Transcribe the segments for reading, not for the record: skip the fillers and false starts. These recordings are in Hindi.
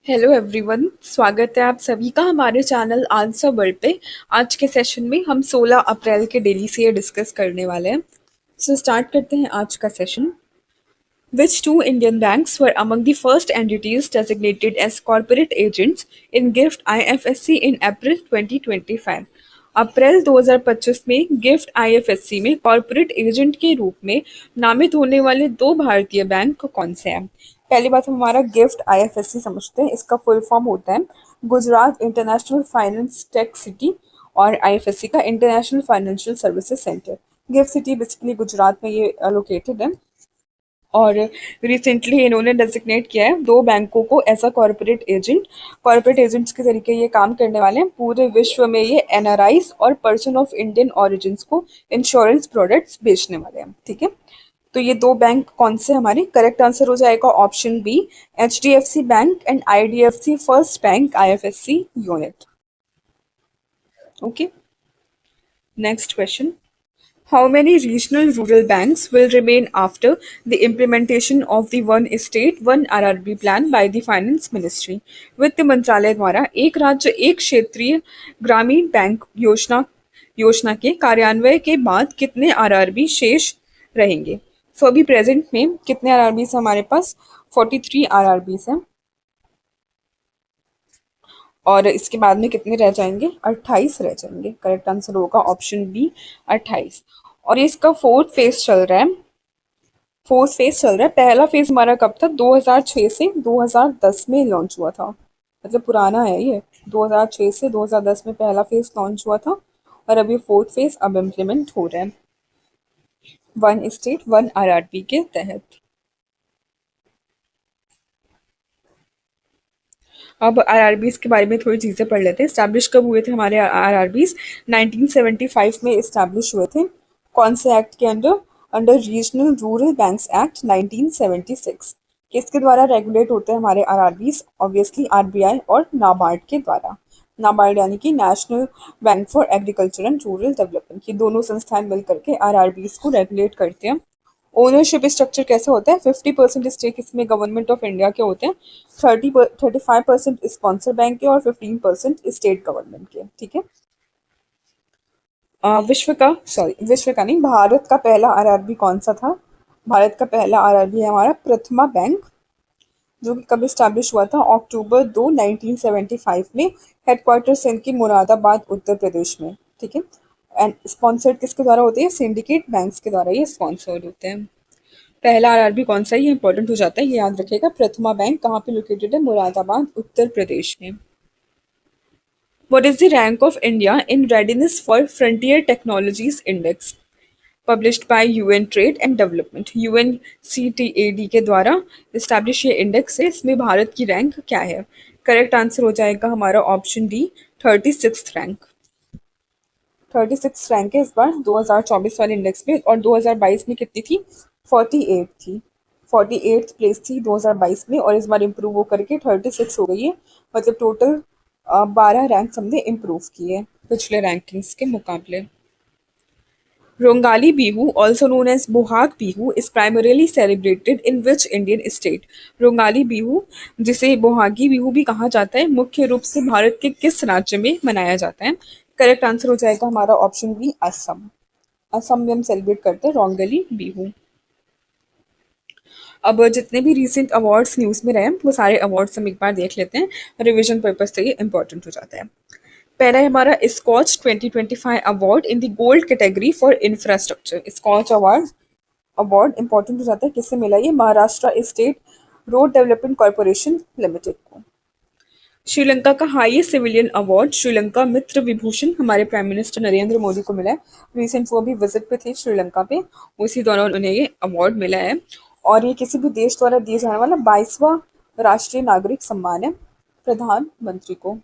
हेलो एवरीवन, स्वागत है आप सभी का हमारे चैनल आंसर वर्ल्ड पे। आज के सेशन में हम 16 अप्रैल के डेली से ये डिस्कस करने वाले हैं। सो स्टार्ट करते हैं आज का session. Which two Indian banks were among the first entities designated as corporate agents in GIFT IFSC in April 2025? अप्रैल 2025 में गिफ्ट आईएफएससी में कॉर्पोरेट एजेंट के रूप में नामित होने वाले दो भारतीय बैंक कौन से हैं? पहली बात हम हमारा गिफ्ट आईएफएससी समझते हैं। इसका फुल फॉर्म होता है Gujarat international finance tech city, और आईएफएससी का international financial services centre. Gift city basically Gujarat में ये लोकेटेड है, और रिसेंटली इन्होंने डेजिग्नेट किया है दो बैंकों को as a corporate agent. Corporate agents के तरीके ये काम करने वाले हैं। पूरे विश्व में ये एनआरआईज और पर्सन ऑफ इंडियन ऑरिजिन्स को इंश्योरेंस प्रोडक्ट्स बेचने वाले हैं। ठीक है, तो ये दो बैंक कौन से हमारे? करेक्ट आंसर हो जाएगा option B, HDFC bank and IDFC first bank IFSC unit. Okay, next question. How many regional rural banks will remain after the implementation of the One State One RRB plan by the Finance Ministry? वित्त मंत्रालय द्वारा एक राज्य एक क्षेत्रीय ग्रामीण बैंक योजना के कार्यान्वयन के बाद कितने आरआरबी शेष रहेंगे? सो अभी प्रेजेंट में कितने आरआरबी हमारे पास? 43 आरआरबी हैं, और इसके बाद में कितने रह जाएंगे? 28 रह जाएंगे। करेक्ट आंसर होगा ऑप्शन बी, 28। और ये इसका फोर्थ फेज चल रहा है। पहला फेज हमारा कब था? 2006 से 2010 में लॉन्च हुआ था, मतलब पुराना है ये। 2006 से 2010 में पहला फेज लॉन्च हुआ था, और अभी फोर्थ फेज अब इम्प्लीमेंट हो रहा है वन स्टेट वन आरआरबी के तहत। अब आरआरबीज के बारे में थोड़ी चीज़ें पढ़ लेते हैं। स्टैब्लिश कब हुए थे हमारे आरआरबीज? 1975 में इस्टेब्लिश हुए थे। कौन से एक्ट के under? Under regional rural banks act 1976। किसके द्वारा रेगुलेट होते हैं हमारे आरआरबीज? ऑब्वियसली आरबीआई और नाबार्ड के द्वारा। नाबार्ड यानी कि national bank for agriculture and rural development, ये दोनों संस्थाएं मिल करके आरआरबीज को रेगुलेट करते हैं। ओनरशिप स्ट्रक्चर कैसे होता है? 50% स्टेक इसमें गवर्नमेंट ऑफ इंडिया के होते हैं, 35% स्पॉन्सर बैंक के, और 15% स्टेट गवर्नमेंट के। ठीक है, विश्व का नहीं, भारत का पहला आरआरबी कौन सा था? भारत का पहला आरआरबी है हमारा प्रथमा बैंक, जो कि कब स्टैब्लिश हुआ था? अक्टूबर 2 1975 में। हेडक्वार्टर सिंध की मुरादाबाद उत्तर प्रदेश में। ठीक है, एंड स्पॉन्सर्ड किसके द्वारा होते हैं? सिंडिकेट बैंक्स के द्वारा ये स्पॉन्सर्ड होते हैं। पहला आरआरबी कौन सा है? ये इंपॉर्टेंट हो जाता है, ये याद रखिएगा। प्रथमा बैंक कहाँ पे लोकेटेड है? मुरादाबाद उत्तर प्रदेश में। What is the rank of India in readiness for Frontier Technologies Index published by UN Trade and Development? UNCTAD के द्वारा इस्टेब्लिश ये इंडेक्स है, इसमें भारत की रैंक क्या है? करेक्ट आंसर हो जाएगा हमारा ऑप्शन डी, 36 रैंक। 36 रैंक है इस बार 2024 वाले इंडेक्स में, और 2022 में कितनी थी? 48 थी। 48 प्लेस थी 2022 में, और इस बार इम्प्रूव होकर के 36 हो गई है। मतलब टोटल 12 रैंक हमने इम्प्रूव किए पिछले रैंकिंग्स के मुकाबले। Rongali Bihu, also known as Bohag Bihu, is primarily celebrated in which Indian state? Rongali Bihu, जिसे बोहागी बिहू भी कहा जाता है, मुख्य रूप से भारत के किस राज्य में मनाया जाता है? करेक्ट आंसर हो जाएगा हमारा ऑप्शन बी, असम। असम में हम सेलिब्रेट करते हैं रोंगली बिहू। अब जितने भी रिसेंट अवार्ड्स न्यूज़ में रहे वो सारे अवार्ड्स हम एक बार देख लेते हैं, रिवीजन पर्पज से ये इंपॉर्टेंट हो जाता है। पहला है हमारा Skoch 2025 award in the gold category for infrastructure. Skoch award important हो जाता है, किससे मिला ये? Maharashtra state road development corporation limited को। श्रीलंका का highest civilian award Sri Lanka Mitra Vibhushan हमारे प्राइम मिनिस्टर नरेंद्र मोदी को मिला है। रिसेंट वो भी विजिट पे थे श्रीलंका पे, उसी दौरान उन्हें ये अवार्ड मिला है, और ये किसी भी देश द्वारा दिए जाने वाला 22वां राष्ट्रीय नागरिक सम्मान है प्रधानमंत्री को।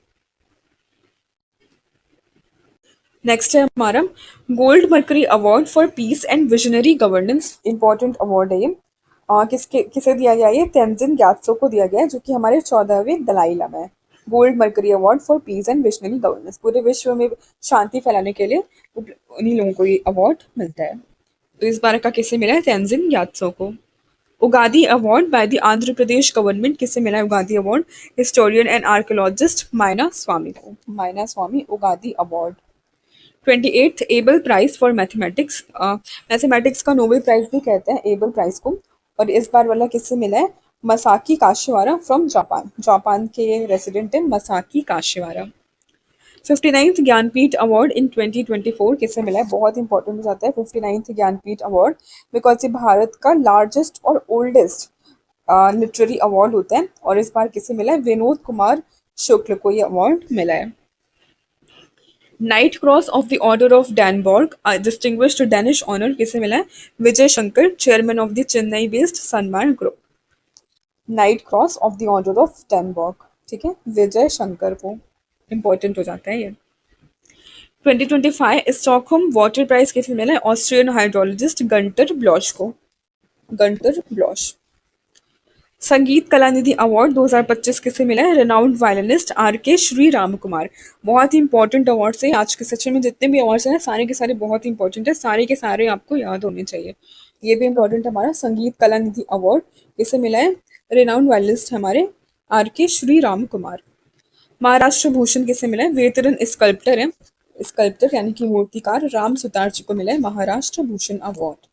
नेक्स्ट है हमारा gold mercury award for piece and visionary governance. Important award है ये। किसे दिया गया? ये तेंजिन ग्यात्सो को दिया गया है, जो कि हमारे 14वें दलाई लामा है। Gold mercury award for piece and visionary governance, पूरे विश्व में शांति फैलाने के लिए उन्हीं लोगों को ये अवार्ड मिलता है। तो इस बार का किसे मिला है? तेंजिन ग्यात्सो को। Ugadi award by the Andhra Pradesh government, किसे मिला है Ugadi award? Historian and archaeologist Mayna Swamy को, Mayna Swamy Ugadi award. 28th Abel prize for mathematics, mathematics का नोबेल प्राइज भी कहते हैं एबल प्राइज को, और इस बार वाला किससे मिला है? मसाकी काशिवारा फ्रॉम जापान, जापान के रेसिडेंट है मसाकी काशिवारा। 59th ज्ञानपीठ अवार्ड इन 2024 किसे मिला है? बहुत इंपॉर्टेंट हो जाता है 59th ज्ञानपीठ अवार्ड, बिकॉज ये भारत का लार्जेस्ट और ओल्डेस्ट लिटरेरी अवार्ड होता है, और इस बार किसे मिला है? विनोद कुमार शुक्ल को ये अवार्ड मिला है। Knight cross of the order of Dannebrog, distinguished Danish honour, किसे मिला है? Vijay Shankar, chairman of the Chennai based Sanmar group. Knight cross of the order of Dannebrog, ठीक है, विजय शंकर को, इंपॉर्टेंट हो जाता है ये। 2025 स्टॉकहोम वाटर प्राइज किसे मिला है? ऑस्ट्रियन हाइड्रोलॉजिस्ट गंटर ब्लॉश को, गंटर ब्लॉश। संगीत कलानिधि अवार्ड 2025 किसे मिला है? रेनाउंड वायलिनिस्ट आर के श्री राम कुमार। बहुत ही इंपॉर्टेंट अवार्ड है आज के सेक्शन में, जितने भी अवार्ड्स हैं सारे के सारे बहुत इंपॉर्टेंट है, सारे के सारे आपको याद होने चाहिए। ये भी इंपॉर्टेंट है हमारा संगीत कलानिधि अवार्ड किसे मिला है? रेनाउंड वायलिनिस्ट हमारे आर के श्री राम कुमार। महाराष्ट्र भूषण किसे मिला है? वेतरन स्कल्प्टर है, स्कल्प्टर यानी कि मूर्तिकार राम सुतार जी को मिला है Maharashtra Bhushan award.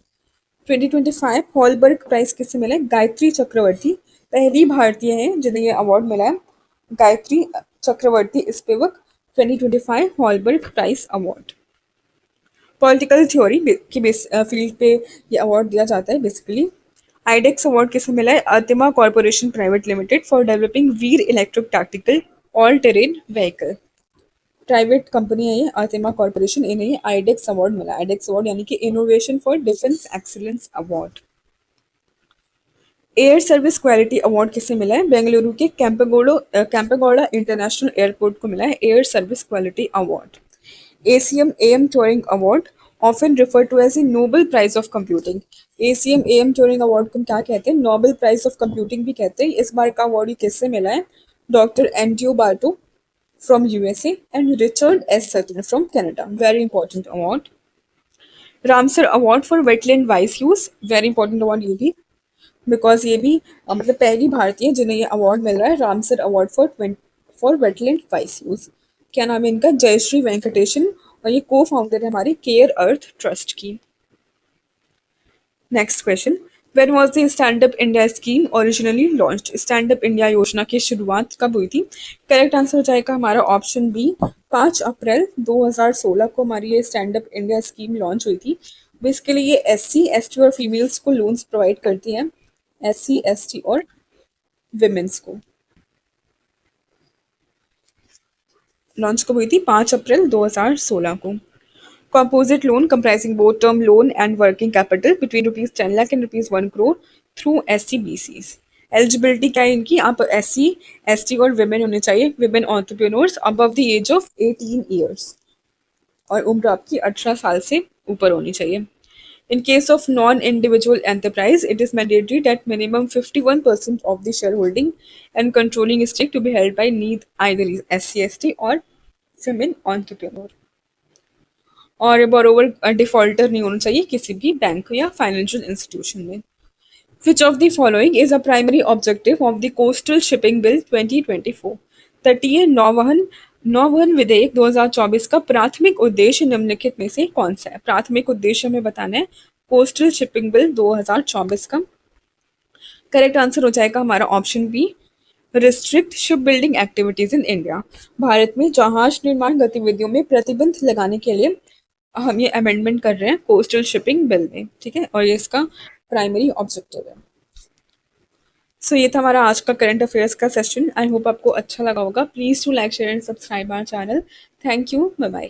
2025 Holberg prize किसे मिला है? गायत्री चक्रवर्ती, पहली भारतीय है जिन्हें ये अवार्ड मिला है, Gayatri Chakravorty Spivak 2025 Holberg prize award. Political theory की फील्ड पे ये अवार्ड दिया जाता है बेसिकली। आईडेक्स अवार्ड किसे मिला है? Atima corporation private limited for developing Veer electric tactical all terrain vehicle, private company है ये अतिमा कॉर्पोरेशन, इन्हें आईडेक्स अवार्ड मिला। आईडेक्स अवार्ड यानी कि innovation for defence excellence award. Air service quality award किसे मिला है? बेंगलुरु के कैंपेगौड़ा इंटरनेशनल एयरपोर्ट को मिला है air service quality award. ACM AM Turing award often refer to as a Nobel prize of computing, ACM AM Turing award को क्या कहते हैं? नोबेल प्राइज ऑफ कंप्यूटिंग भी कहते हैं। इस बार का अवार्ड किससे मिला है? Doctor Andrew Barto from USA and Richard S. Sutton from Canada. Very important award. Ramsar Award for Wetland Wise Use. Very important award ये भी, because ये भी मतलब पहली भारतीय जिन्हें ये अवार्ड मिल रहा है, Ramsar award for wetland vice use. क्या नाम है इनका? जयश्री वेंकटेशन, और ये को फाउंडर है हमारी केयर अर्थ ट्रस्ट की। Next question, When was the Stand Up India scheme originally launched? Stand Up India योजना की शुरुआत कब हुई थी? करेक्ट आंसर हो जाएगा हमारा ऑप्शन बी, 5 अप्रैल 2016 को हमारी ये stand up India scheme launch हुई थी। बेसिकली ये SC ST और फीमेल्स को लोन्स प्रोवाइड करती हैं, SC ST और विमेंस को। लॉन्च कब हुई थी? 5 अप्रैल 2016 को। Composite loan comprising both term loan and working capital between rupees 10 lakh and rupees 1 crore through SCBCs. Eligibility क्या है इनकी? आप SC ST और विमेन होने चाहिए, women entrepreneurs above the age of 18 years, और उम्र आपकी 18 साल से ऊपर होनी चाहिए। In case of non-individual enterprise, it is mandatory that minimum 51% of the shareholding and controlling stake to be held by either SC ST or women entrepreneur, और बोरोवर डिफॉल्टर नहीं होना चाहिए किसी भी बैंक या फाइनेंशियल इंस्टीट्यूशन में। Which of the following is a primary objective of the coastal shipping bill 2024? तटीय नौवहन विधेयक 2024 का प्राथमिक उद्देश्य निम्नलिखित में से कौन सा है? प्राथमिक उद्देश्य हमें बताना है कोस्टल शिपिंग बिल 2024 का। करेक्ट आंसर हो जाएगा हमारा option B, restrict ship building activities in India. Bharat में जहाज निर्माण गतिविधियों में प्रतिबंध लगाने के लिए हम ये अमेंडमेंट कर रहे हैं कोस्टल शिपिंग बिल में, ठीक है, और ये इसका प्राइमरी ऑब्जेक्टिव है। सो ये था हमारा आज का करंट अफेयर्स का सेशन। आई होप आपको अच्छा लगा होगा। Please to like share and subscribe our channel. Thank you, bye bye.